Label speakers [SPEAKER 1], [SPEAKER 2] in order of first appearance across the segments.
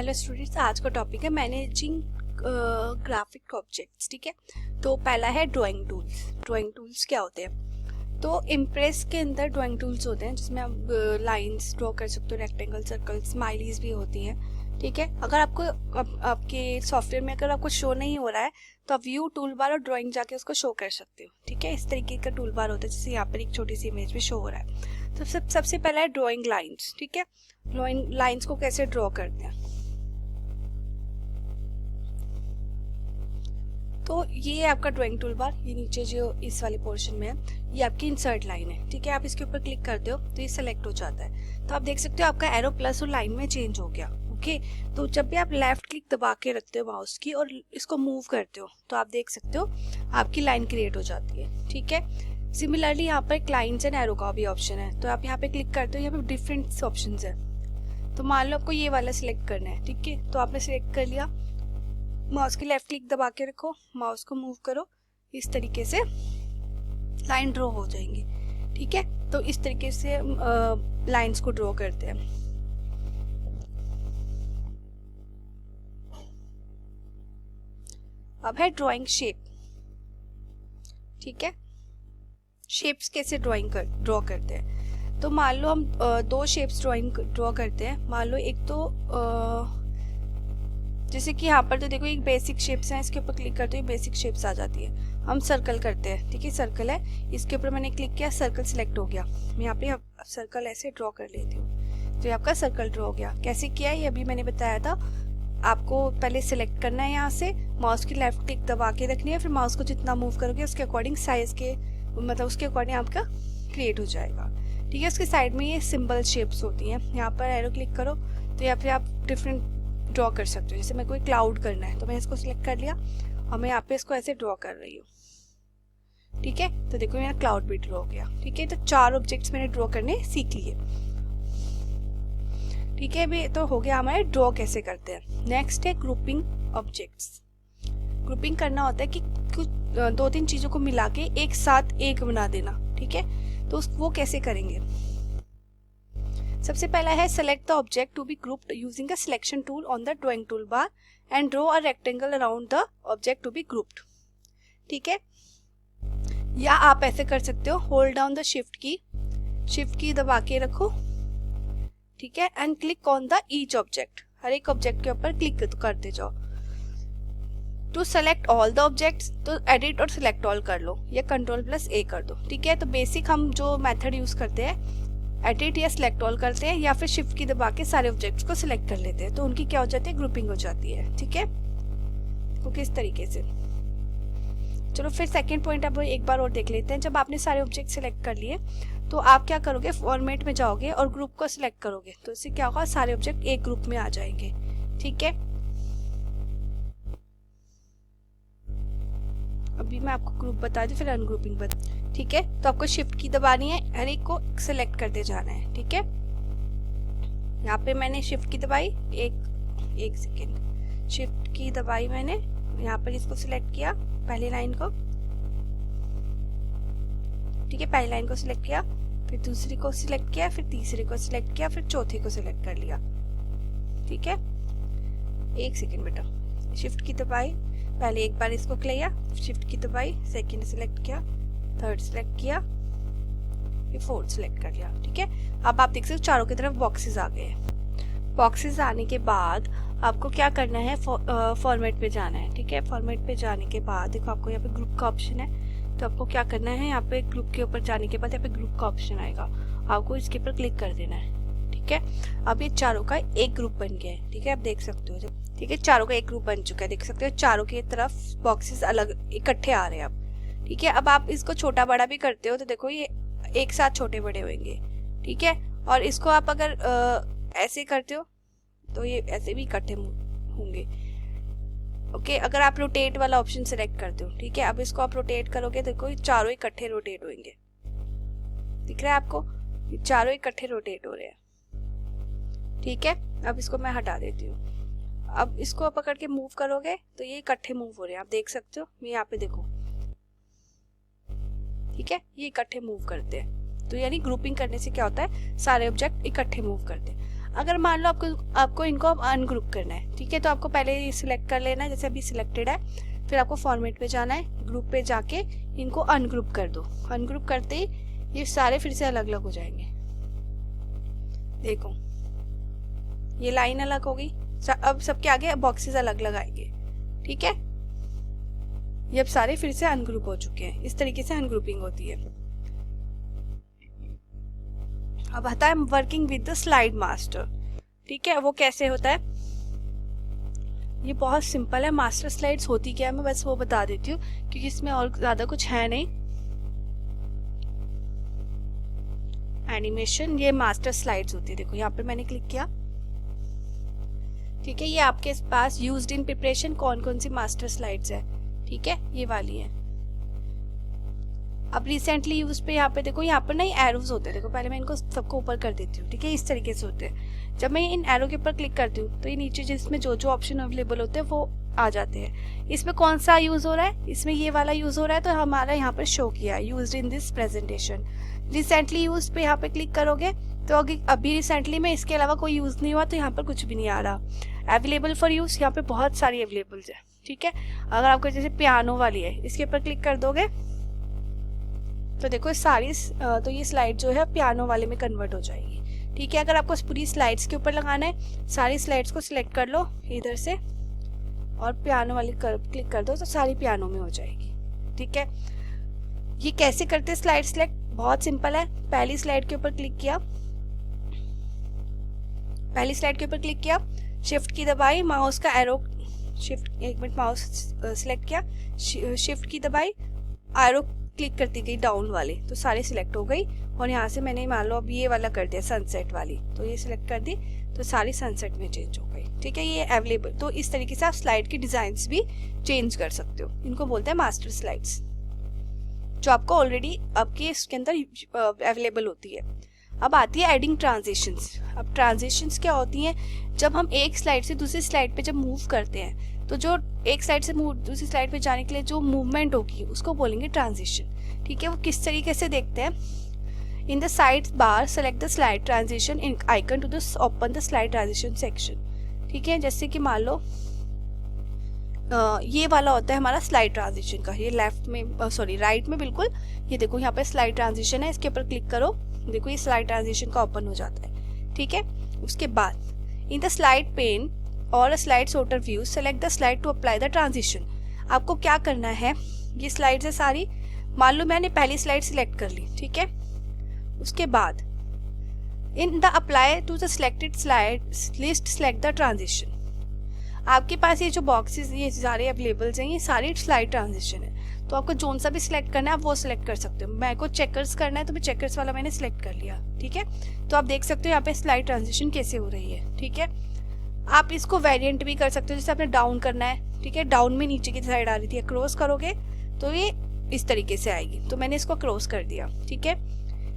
[SPEAKER 1] Hello students, आज का topic है मैनेजिंग ग्राफिक ऑब्जेक्ट्स। ठीक है, तो पहला है ड्राइंग टूल्स। ड्राइंग टूल्स क्या होते हैं? तो इम्प्रेस के अंदर ड्राइंग टूल्स होते हैं जिसमें आप लाइंस ड्रॉ कर सकते हो, रेक्टेंगल, सर्कल, स्माइलीज भी होती हैं। ठीक है, अगर आपको आपके सॉफ्टवेयर में अगर आपको शो नहीं हो रहा है तो आप व्यू टूल बार और ड्राइंग जाके उसको शो कर सकते हो। ठीक है, इस तरीके का टूल बार होता है जैसे यहाँ पर एक छोटी सी इमेज में शो हो रहा है। तो सबसे पहला है ड्राइंग लाइन्स। ठीक है, ड्राइंग लाइन्स को कैसे ड्रॉ करते हैं? तो ये आपका ड्राइंग टूल बार, ये नीचे जो इस वाले पोर्शन में है ये आपकी इंसर्ट लाइन है। ठीक है, आप इसके ऊपर क्लिक करते हो तो ये सेलेक्ट हो जाता है। तो आप देख सकते हो आपका एरो प्लस और लाइन में चेंज हो गया। ओके, तो जब भी आप लेफ्ट क्लिक दबा के रखते हो माउस की और इसको मूव करते हो तो आप देख सकते हो आपकी लाइन क्रिएट हो जाती है। ठीक है, सिमिलरली यहाँ पर एक लाइन्स एंड एरो का भी ऑप्शन है। तो आप यहाँ पे क्लिक करते हो, यहाँ पे डिफरेंट ऑप्शन है। तो मान लो आपको ये वाला सिलेक्ट करना है। ठीक है, तो आपने सिलेक्ट कर लिया, माउस की लेफ्ट क्लिक दबा के रखो, माउस को मूव करो, इस तरीके से लाइन ड्रॉ हो जाएंगी। ठीक है, तो इस तरीके से लाइंस को ड्रॉ करते हैं। अब है ड्राइंग शेप। ठीक है, शेप्स कैसे ड्रॉ करते हैं? तो मान लो हम दो शेप्स ड्रॉ करते हैं। मान लो एक तो जैसे कि यहाँ पर तो देखो एक बेसिक शेप्स हैं, इसके ऊपर क्लिक करते हो बेसिक शेप्स आ जाती है। हम सर्कल करते हैं। ठीक है, सर्कल है, इसके ऊपर मैंने क्लिक किया, सर्कल सिलेक्ट हो गया। मैं यहाँ पे सर्कल ऐसे ड्रॉ कर लेती हूँ तो ये आपका सर्कल ड्रॉ हो गया। कैसे किया है ये अभी मैंने बताया था। आपको पहले सिलेक्ट करना है, यहाँ से माउस की लेफ्ट क्लिक दबा के रखनी है, फिर माउस को जितना मूव करोगे उसके अकॉर्डिंग साइज के मतलब उसके अकॉर्डिंग आपका क्रिएट हो जाएगा। ठीक है, उसके साइड में ये सिंबल शेप्स होती हैं। यहाँ पर एरो क्लिक करो तो यहाँ पे आप डिफरेंट ड्रॉ कर सकते हो। जैसे मैं कोई क्लाउड करना है तो मैं इसको सिलेक्ट कर लिया और मैं यहाँ पे इसको ऐसे ड्रॉ कर रही हूँ। ठीक है, तो देखो मेरा क्लाउड भी ड्रॉ हो गया। ठीक है, तो 4 ऑब्जेक्ट्स मैंने ड्रॉ करने सीख लिए। ठीक है, अभी तो हो गया हमारे ड्रॉ कैसे करते हैं। नेक्स्ट है ग्रुपिंग ऑब्जेक्ट्स। ग्रुपिंग करना होता है कि कुछ 2-3 चीजों को मिला के एक साथ एक बना देना। ठीक है, तो वो कैसे करेंगे? सबसे पहला है select the object to be grouped using a selection tool on the drawing tool bar and draw a rectangle around the object to be grouped. ठीक है, या आप ऐसे कर सकते हो, होल्ड डाउन द शिफ्ट की दबा के रखो। ठीक है, and click on the each object, हर एक ऑब्जेक्ट के ऊपर क्लिक करते जाओ। To select all the objects तो एडिट और सिलेक्ट ऑल कर लो या Ctrl+A कर दो। ठीक है, तो बेसिक हम जो मेथड यूज करते हैं एडिट या सिलेक्ट ऑल करते हैं या फिर शिफ्ट की दबा के सारे ऑब्जेक्ट्स को सिलेक्ट कर लेते हैं, तो उनकी क्या हो जाती है, ग्रुपिंग हो जाती है। ठीक है, तो किस तरीके से। चलो फिर सेकंड पॉइंट अब एक बार और देख लेते हैं। जब आपने सारे ऑब्जेक्ट सिलेक्ट कर लिए तो आप क्या करोगे, फॉर्मेट में जाओगे और ग्रुप को सिलेक्ट करोगे, तो इससे क्या होगा, सारे ऑब्जेक्ट एक ग्रुप में आ जाएंगे। ठीक है, अभी मैं आपको ग्रुप बता दूं फिर अनग्रुपिंग बता। ठीक है, तो आपको शिफ्ट की दबानी है, हर एक को सिलेक्ट करते जाना है। ठीक है, यहाँ पे मैंने शिफ्ट की दबाई, एक सेकेंड, शिफ्ट की दबाई मैंने, यहाँ पर इसको सिलेक्ट किया, पहली लाइन को। ठीक है, पहली लाइन को सिलेक्ट किया, फिर दूसरी को सिलेक्ट किया, फिर तीसरी को सिलेक्ट किया, फिर चौथी को सिलेक्ट कर लिया। ठीक है, एक सेकेंड बेटा, शिफ्ट की दबाई, पहले एक बार इसको किया, शिफ्ट की दबाई, सेकंड सिलेक्ट किया, थर्ड सिलेक्ट किया, फिर फोर्थ सिलेक्ट कर लिया। ठीक है, अब आप देख सकते हो चारों की तरफ बॉक्सेस आ गए हैं। बॉक्सेस आने के बाद आपको क्या करना है, फॉर्मेट पे जाना है। ठीक है, फॉर्मेट पे जाने के बाद देखो आपको यहाँ पे ग्रुप का ऑप्शन है, तो आपको क्या करना है, यहाँ पे ग्रुप के ऊपर जाने के बाद यहाँ पे ग्रुप का ऑप्शन आएगा, आपको इसके ऊपर क्लिक कर देना है। ठीक है, अब ये चारों का एक ग्रुप बन गया है। ठीक है, आप देख सकते हो जब, ठीक है, चारों का एक ग्रुप बन चुका है, देख सकते हो चारों की तरफ बॉक्सेस अलग इकट्ठे आ रहे हैं अब। ठीक है, अब आप इसको छोटा बड़ा भी करते हो तो देखो ये एक साथ छोटे बड़े होंगे। ठीक है, और इसको आप अगर ऐसे करते हो तो ये ऐसे भी इकट्ठे होंगे। ओके, अगर आप रोटेट वाला ऑप्शन सिलेक्ट करते हो, ठीक है, अब इसको आप रोटेट करोगे देखो ये चारों इकट्ठे रोटेट होंगे। दिख रहा है आपको, ये चारों इकट्ठे रोटेट हो रहे हैं। ठीक है, अब इसको मैं हटा देती हूँ। अब इसको पकड़ के मूव करोगे तो ये इकट्ठे मूव हो रहे हैं, आप देख सकते हो, मैं यहाँ पे देखो। ठीक है, ये इकट्ठे मूव करते हैं, तो यानी ग्रुपिंग करने से क्या होता है, सारे ऑब्जेक्ट इकट्ठे मूव करते हैं। अगर मान लो आपको इनको अनग्रुप करना है, ठीक है, तो आपको पहले सिलेक्ट कर लेना है, जैसे अभी सिलेक्टेड है, फिर आपको फॉर्मेट पे जाना है, ग्रुप पे जाके इनको अनग्रुप कर दो। अनग्रुप करते ही ये सारे फिर से अलग अलग हो जाएंगे। देखो ये लाइन अलग हो गई, अब सबके आगे बॉक्सेस अलग अलग आएंगे, ठीक है। ये अब सारे फिर से अनग्रुप हो चुके हैं। इस तरीके से अनग्रुपिंग होती है। अब आता है working with the slide master, ठीक है। वो कैसे होता है, ये बहुत सिंपल है। मास्टर स्लाइड्स होती क्या है मैं बस वो बता देती हूँ, क्योंकि इसमें और ज्यादा कुछ है नहीं। एनिमेशन, ये मास्टर स्लाइड्स होती है। देखो यहाँ पर मैंने क्लिक किया, ठीक है। ये आपके पास यूज्ड इन प्रिपरेशन कौन कौन सी मास्टर स्लाइड्स है, ठीक है, ये वाली है। अब रिसेंटली यूज पे यहाँ पे देखो, यहाँ पर नहीं एरोज होते हैं। देखो पहले मैं इनको सबको ऊपर कर देती हूँ, ठीक है, इस तरीके से होते हैं। जब मैं इन एरो के ऊपर क्लिक करती हूँ तो ये नीचे जिसमें जो जो ऑप्शन अवेलेबल होते हैं वो आ जाते हैं। इसमें कौन सा यूज हो रहा है, इसमें ये वाला यूज हो रहा है, तो हमारा यहाँ पर शो किया है used in this presentation. Recently use पे यहाँ पे क्लिक करोगे तो अभी रिसेंटली में इसके अलावा कोई यूज नहीं हुआ, तो यहाँ पर कुछ भी नहीं आ रहा। अवेलेबल फॉर यूज, यहाँ पे बहुत सारी अवेलेबल है, ठीक है। अगर आपको जैसे पियानो वाली है, इसके ऊपर क्लिक कर दोगे तो देखो सारी तो ये स्लाइड जो है पियानो वाले में कन्वर्ट हो जाएगी, ठीक है। अगर आपको पूरी स्लाइड्स के ऊपर लगाना है, सारी स्लाइड्स को सिलेक्ट कर लो इधर से और पियानो वाली क्लिक कर दो तो सारी पियानो में हो जाएगी, ठीक है। ये कैसे करते हैं स्लाइड सिलेक्ट, बहुत सिंपल है। पहली स्लाइड के ऊपर क्लिक किया, पहली स्लाइड के ऊपर क्लिक किया, शिफ्ट की दबाई, माउस का एरो शिफ्ट, एक मिनट, माउस सिलेक्ट किया, शिफ्ट की दबाई, एरो क्लिक करती गई डाउन वाले, तो सारी सिलेक्ट हो गई। और यहाँ से मैंने मान लो अब ये वाला कर दिया सनसेट वाली, तो ये सिलेक्ट कर दी तो सारी सनसेट में चेंज हो गई, ठीक है। ये अवेलेबल, तो इस तरीके से आप स्लाइड की डिजाइन्स भी चेंज कर सकते हो। इनको बोलते हैं मास्टर स्लाइड्स, जो आपको ऑलरेडी आपके इसके अंदर अवेलेबल होती है। अब आती है एडिंग ट्रांजिशंस। अब ट्रांजिशंस क्या होती हैं, जब हम एक स्लाइड से दूसरी स्लाइड पे जब मूव करते हैं तो जो एक स्लाइड से दूसरी स्लाइड पे जाने के लिए जो मूवमेंट होगी उसको बोलेंगे ट्रांजिशन, ठीक है। वो किस तरीके से देखते हैं, in the side bar select the slide transition icon to open the slide transition section, ठीक है। जैसे कि मान लो ये वाला होता है हमारा स्लाइड ट्रांजिशन का, ये लेफ्ट में सॉरी राइट में बिल्कुल, ये देखो यहाँ पे स्लाइड ट्रांजिशन है, इसके ऊपर क्लिक करो, देखो ये स्लाइड ट्रांजिशन का ओपन हो जाता है, ठीक है। उसके बाद इन द स्लाइड पेन और slide sorter view select the slide to apply the transition. आपको क्या करना है, ये स्लाइड्स है सारी, मान लो मैंने पहली स्लाइड सिलेक्ट कर ली, ठीक है। उसके बाद in the apply to the selected slide list select the transition. आपके पास ये जो बॉक्सेस ये सारे अवेलेबल हैं, ये सारी स्लाइड ट्रांजिशन है, तो आपको जोन सा भी सिलेक्ट करना है आप वो सिलेक्ट कर सकते हो। मेरे को चेकर्स करना है तो मैं चेकर्स वाला मैंने सिलेक्ट कर लिया, ठीक है। तो आप देख सकते हो यहाँ पे स्लाइड ट्रांजिशन कैसे हो रही है, ठीक है। आप इसको वेरिएंट भी कर सकते हो, जैसे आपने डाउन करना है, ठीक है, डाउन में नीचे की साइड आ रही थी, क्रॉस करोगे तो ये इस तरीके से आएगी, तो मैंने इसको क्रॉस कर दिया, ठीक है।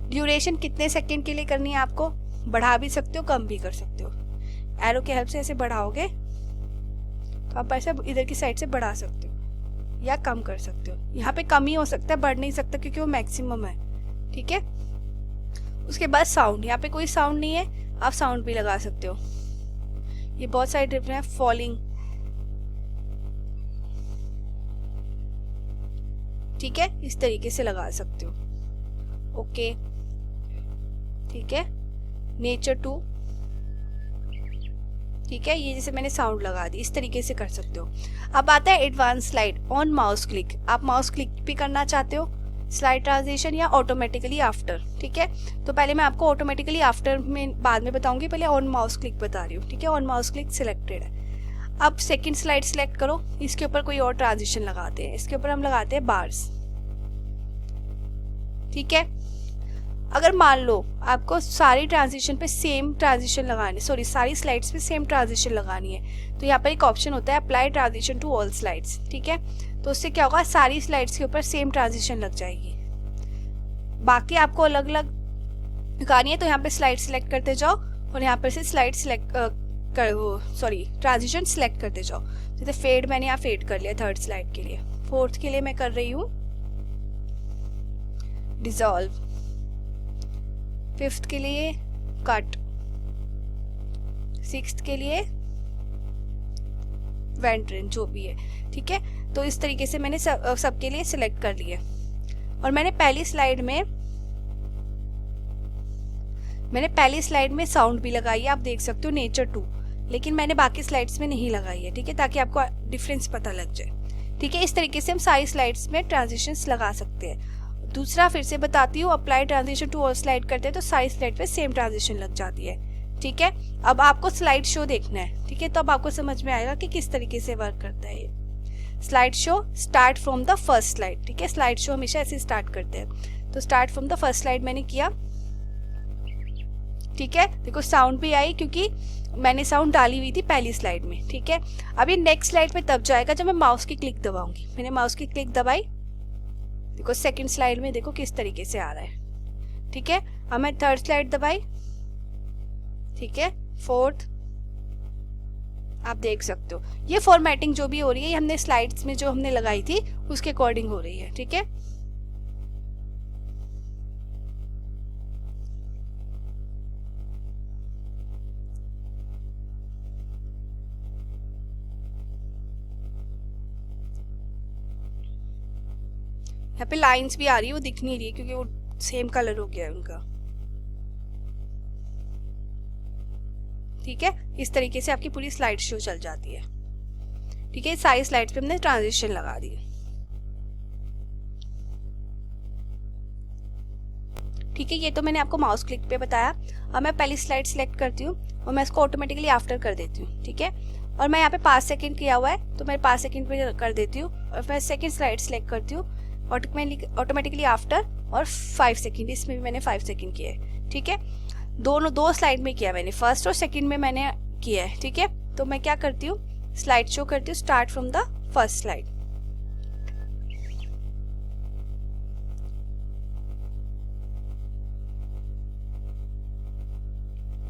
[SPEAKER 1] ड्यूरेशन कितने सेकंड के लिए करनी है, आपको बढ़ा भी सकते हो कम भी कर सकते हो। एरो के हेल्प से ऐसे बढ़ाओगे तो आप ऐसे इधर की साइड से बढ़ा सकते हो या कम कर सकते हो। यहाँ पे कम ही हो सकता है, बढ़ नहीं सकता क्योंकि वो मैक्सिमम है, ठीक है। उसके बाद साउंड, यहाँ पे कोई साउंड नहीं है, आप साउंड भी लगा सकते हो। ये बहुत सारे डिफरेंट है, फॉलिंग, ठीक है, इस तरीके से लगा सकते हो, ओके, ठीक है। नेचर टू, ठीक है, ये जैसे मैंने साउंड लगा दी, इस तरीके से कर सकते हो। अब आता है advance slide on mouse click. आप माउस क्लिक भी करना चाहते हो स्लाइड ट्रांजिशन या ऑटोमेटिकली आफ्टर, ठीक है। तो पहले मैं आपको ऑटोमेटिकली आफ्टर में बाद में बताऊंगी, पहले ऑन माउस क्लिक बता रही हूँ, ठीक है। ऑन माउस क्लिक सिलेक्टेड है। अब सेकंड स्लाइड सिलेक्ट करो, इसके ऊपर कोई और ट्रांजिशन लगाते हैं, इसके ऊपर हम लगाते हैं बार्स, ठीक है। अगर मान लो आपको सारी ट्रांजिशन पे सेम ट्रांजिशन लगानी, सॉरी सारी स्लाइड्स पे सेम ट्रांजिशन लगानी है, तो यहाँ पर एक ऑप्शन होता है apply transition to all slides, ठीक है। तो उससे क्या होगा, सारी स्लाइड्स के ऊपर सेम ट्रांजिशन लग जाएगी। बाकी आपको अलग अलग लगानी है तो यहाँ पे स्लाइड सिलेक्ट करते जाओ और यहाँ पर से slide select sorry transition select करते जाओ। जैसे फेड मैंने यहाँ फेड कर लिया थर्ड स्लाइड के लिए, फोर्थ के लिए मैं कर रही हूँ डिसॉल्व, फिफ्थ के लिए कट, 6th के लिए वेंट्रिन जो भी है, ठीक है। तो इस तरीके से मैंने सबके लिए सिलेक्ट कर लिया। और मैंने पहली स्लाइड में साउंड भी लगाई है, आप देख सकते हो नेचर 2, लेकिन मैंने बाकी स्लाइड्स में नहीं लगाई है, ठीक है, ताकि आपको डिफरेंस पता लग जाए, ठीक है। इस तरीके से हम सारी स्लाइड्स में ट्रांजिशंस लगा सकते हैं। दूसरा फिर से बताती हूँ, apply transition to all slide करते हैं तो सारी स्लाइड पे सेम ट्रांजिशन लग जाती है, ठीक है। अब आपको स्लाइड शो देखना है, ठीक है, तो अब आपको समझ में आएगा कि किस तरीके से वर्क करता है ये slide show. Start from the first slide, ठीक है, स्लाइड शो हमेशा ऐसे स्टार्ट करते हैं। तो start from the first slide मैंने किया, ठीक है। देखो साउंड भी आई क्योंकि मैंने साउंड डाली हुई थी पहली स्लाइड में, ठीक है। अब ये नेक्स्ट स्लाइड पे तब जाएगा जब मैं माउस की क्लिक दबाऊंगी। मैंने माउस की क्लिक दबाई, देखो सेकंड स्लाइड में देखो किस तरीके से आ रहा है, ठीक है। अब मैं थर्ड स्लाइड दबाई, ठीक है, फोर्थ, आप देख सकते हो ये फॉर्मेटिंग जो भी हो रही है ये हमने स्लाइड्स में जो हमने लगाई थी उसके अकॉर्डिंग हो रही है, ठीक है। यहाँ पे लाइंस भी आ रही है, वो दिख नहीं रही है क्योंकि वो सेम कलर हो गया है उनका, ठीक है। इस तरीके से आपकी पूरी स्लाइड शो चल जाती है, ठीक है। सारी स्लाइड्स पे हमने ट्रांजिशन लगा दी, ठीक है। ये तो मैंने आपको माउस क्लिक पे बताया। अब मैं पहली स्लाइड सिलेक्ट करती हूँ और मैं इसको ऑटोमेटिकली आफ्टर कर देती हूँ, ठीक है। और मैं यहाँ पे 5 सेकंड किया हुआ है तो मैं 5 सेकंड पे कर देती हूँ और मैं सेकंड स्लाइड सिलेक्ट करती हूँ ऑटोमेटिकली आफ्टर, और 5 सेकंड, इसमें भी मैंने 5 सेकंड किए है, ठीक है। दो स्लाइड में किया मैंने, फर्स्ट और सेकंड में मैंने किया है, ठीक है। तो मैं क्या करती हूँ, स्लाइड शो करती हूँ, start from the first slide,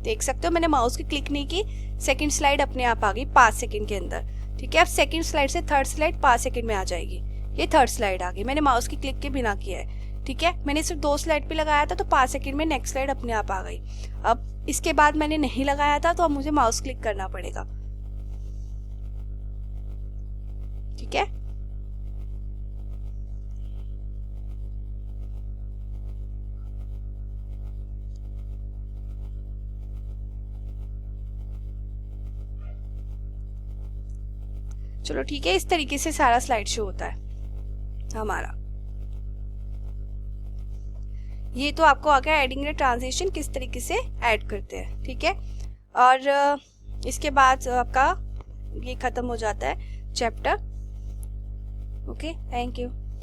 [SPEAKER 1] देख सकते हो मैंने माउस की क्लिक नहीं की, सेकंड स्लाइड अपने आप आ गई 5 सेकंड के अंदर, ठीक है। अब सेकंड स्लाइड से थर्ड स्लाइड 5 सेकंड में आ जाएगी, ये थर्ड स्लाइड आ गई, मैंने माउस की क्लिक के बिना किया है, ठीक है। मैंने सिर्फ 2 स्लाइड पे लगाया था तो 5 सेकंड में नेक्स्ट स्लाइड अपने आप आ गई। अब इसके बाद मैंने नहीं लगाया था तो अब मुझे माउस क्लिक करना पड़ेगा, ठीक है। चलो ठीक है, इस तरीके से सारा स्लाइड शो होता है हमारा। ये तो आपको आ गया एडिंग द ट्रांजिशन किस तरीके से ऐड करते हैं, ठीक है। और इसके बाद आपका ये खत्म हो जाता है चैप्टर। Okay, thank you.